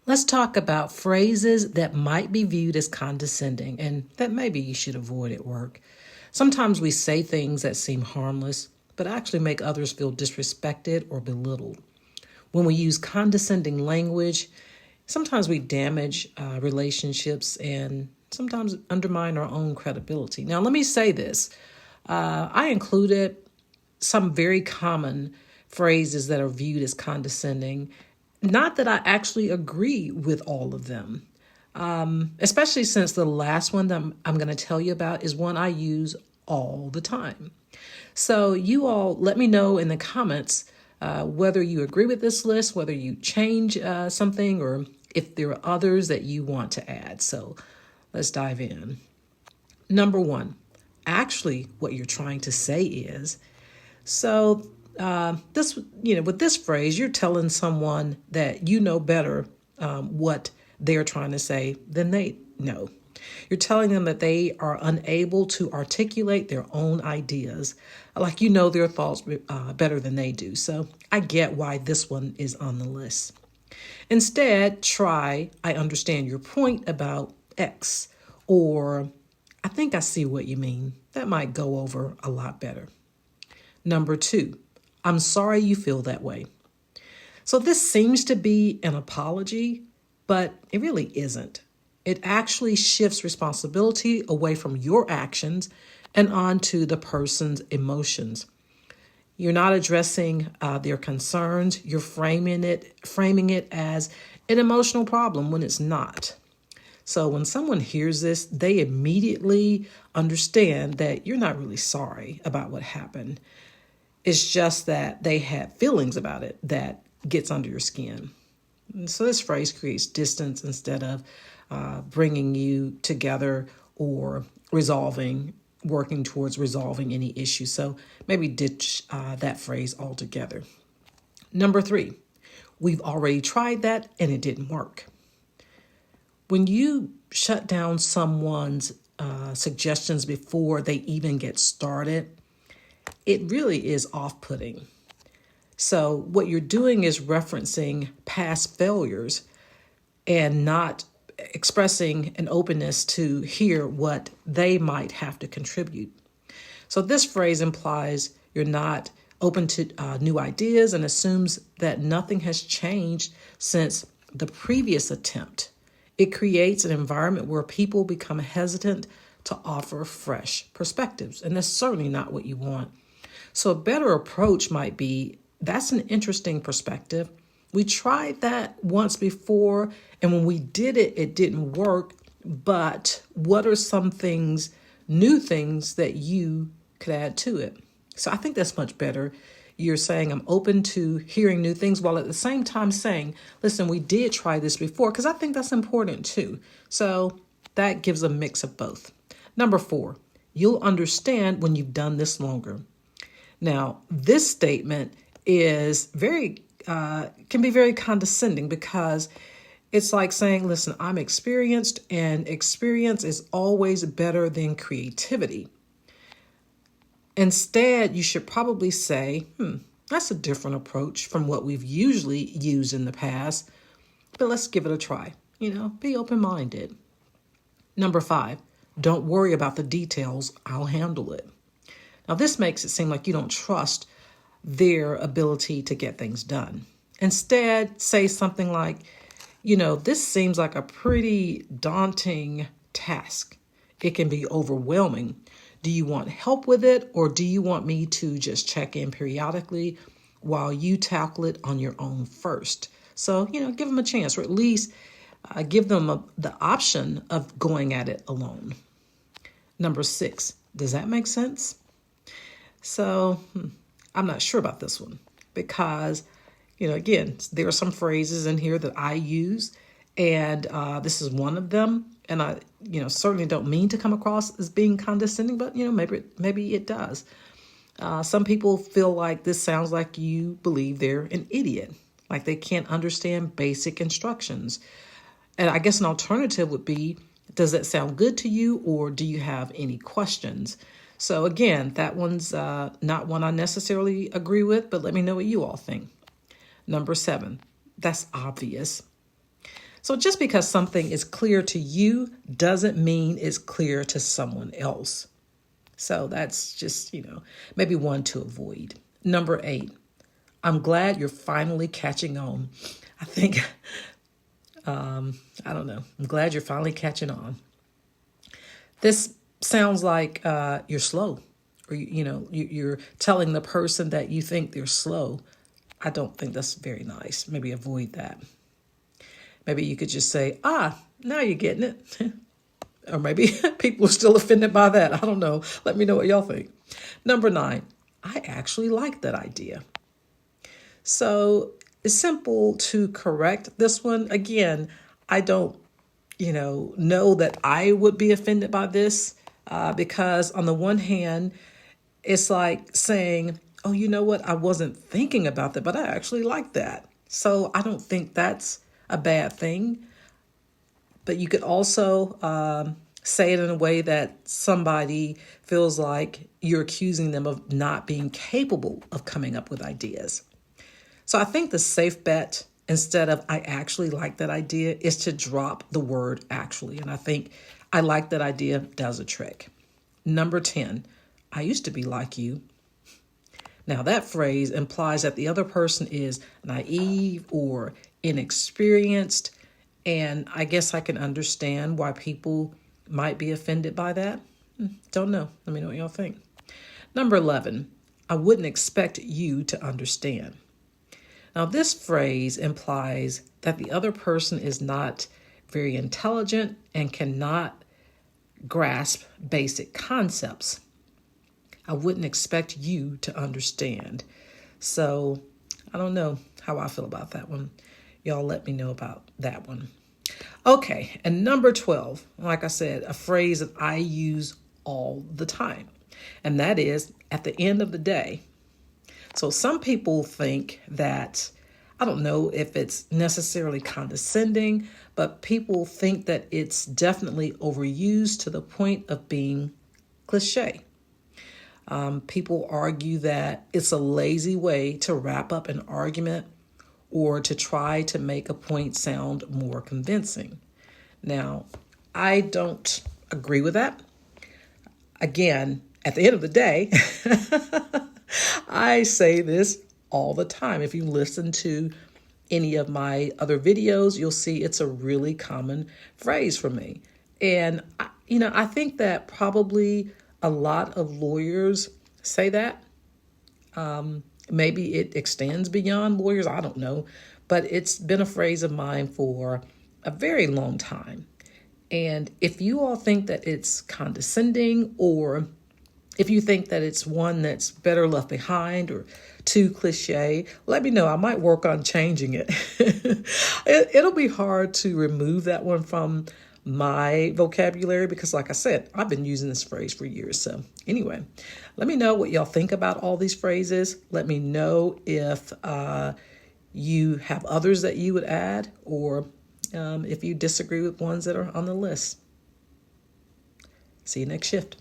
Let's talk about phrases that might be viewed as condescending and that maybe you should avoid at work. Sometimes we say things that seem harmless, but actually make others feel disrespected or belittled. When we use condescending language, sometimes we damage relationships and sometimes undermine our own credibility. Now, let me say this. I included some very common phrases that are viewed as condescending. Not that I actually agree with all of them, especially since the last one that I'm going to tell you about is one I use all the time. So you all let me know in the comments whether you agree with this list, whether you change something, or if there are others that you want to add. So let's dive in. Number one, actually what you're trying to say is, with this phrase, you're telling someone that you know better what they're trying to say than they know. You're telling them that they are unable to articulate their own ideas, like you know their thoughts better than they do. So I get why this one is on the list. Instead, try, I understand your point about X, or I think I see what you mean. That might go over a lot better. Number two, I'm sorry you feel that way. So this seems to be an apology, but it really isn't. It actually shifts responsibility away from your actions and onto the person's emotions. You're not addressing their concerns. You're framing it as an emotional problem when it's not. So when someone hears this, they immediately understand that you're not really sorry about what happened. It's just that they had feelings about it that gets under your skin. And so this phrase creates distance instead of bringing you together or working towards resolving any issue. So maybe ditch that phrase altogether. Number three, we've already tried that and it didn't work. When you shut down someone's suggestions before they even get started, it really is off-putting. So what you're doing is referencing past failures and not expressing an openness to hear what they might have to contribute. So this phrase implies you're not open to new ideas and assumes that nothing has changed since the previous attempt. It creates an environment where people become hesitant to offer fresh perspectives, and that's certainly not what you want. So a better approach might be, that's an interesting perspective. We tried that once before, and when we did it, it didn't work. But what are some new things that you could add to it? So I think that's much better. You're saying I'm open to hearing new things while at the same time saying, listen, we did try this before, because I think that's important too. So that gives a mix of both. Number four, you'll understand when you've done this longer. Now, this statement is can be very condescending because it's like saying, listen, I'm experienced and experience is always better than creativity. Instead, you should probably say, that's a different approach from what we've usually used in the past, but let's give it a try. Be open-minded. Number five, don't worry about the details. I'll handle it. Now, this makes it seem like you don't trust their ability to get things done. Instead, say something like, this seems like a pretty daunting task. It can be overwhelming. Do you want help with it, or do you want me to just check in periodically while you tackle it on your own first? So, give them a chance, or at least give them the option of going at it alone. Number six, does that make sense? So I'm not sure about this one because, again, there are some phrases in here that I use, and this is one of them. And I, certainly don't mean to come across as being condescending, but, maybe it does. Some people feel like this sounds like you believe they're an idiot, like they can't understand basic instructions. And I guess an alternative would be, does that sound good to you, or do you have any questions? So again, that one's not one I necessarily agree with, but let me know what you all think. Number seven, that's obvious. So just because something is clear to you doesn't mean it's clear to someone else. So that's just, maybe one to avoid. Number 8, I'm glad you're finally catching on. I think, I don't know. I'm glad you're finally catching on. This sounds like you're slow, or, you're telling the person that you think they're slow. I don't think that's very nice. Maybe avoid that. Maybe you could just say, now you're getting it. Or maybe people are still offended by that. I don't know. Let me know what y'all think. Number 9, I actually like that idea. So it's simple to correct this one. Again, I don't, know that I would be offended by this because on the one hand, it's like saying, oh, you know what? I wasn't thinking about that, but I actually like that. So I don't think that's a bad thing. But you could also say it in a way that somebody feels like you're accusing them of not being capable of coming up with ideas. So I think the safe bet, instead of I actually like that idea, is to drop the word actually. And I think I like that idea does a trick. Number 10, I used to be like you. Now that phrase implies that the other person is naive or inexperienced. And I guess I can understand why people might be offended by that. Don't know. Let me know what y'all think. Number 11, I wouldn't expect you to understand. Now, this phrase implies that the other person is not very intelligent and cannot grasp basic concepts. I wouldn't expect you to understand. So I don't know how I feel about that one. Y'all let me know about that one. Okay, and number 12, like I said, a phrase that I use all the time, and that is at the end of the day. So some people think that, I don't know if it's necessarily condescending, but people think that it's definitely overused to the point of being cliche. People argue that it's a lazy way to wrap up an argument or to try to make a point sound more convincing. Now, I don't agree with that. Again, at the end of the day, I say this all the time. If you listen to any of my other videos, you'll see it's a really common phrase for me. And, I think that probably a lot of lawyers say that. Maybe it extends beyond lawyers. I don't know. But it's been a phrase of mine for a very long time. And if you all think that it's condescending, or if you think that it's one that's better left behind or too cliche, let me know. I might work on changing it. It'll be hard to remove that one from my vocabulary because, like I said, I've been using this phrase for years. So anyway, let me know what y'all think about all these phrases. Let me know if you have others that you would add, or if you disagree with ones that are on the list. See you next shift.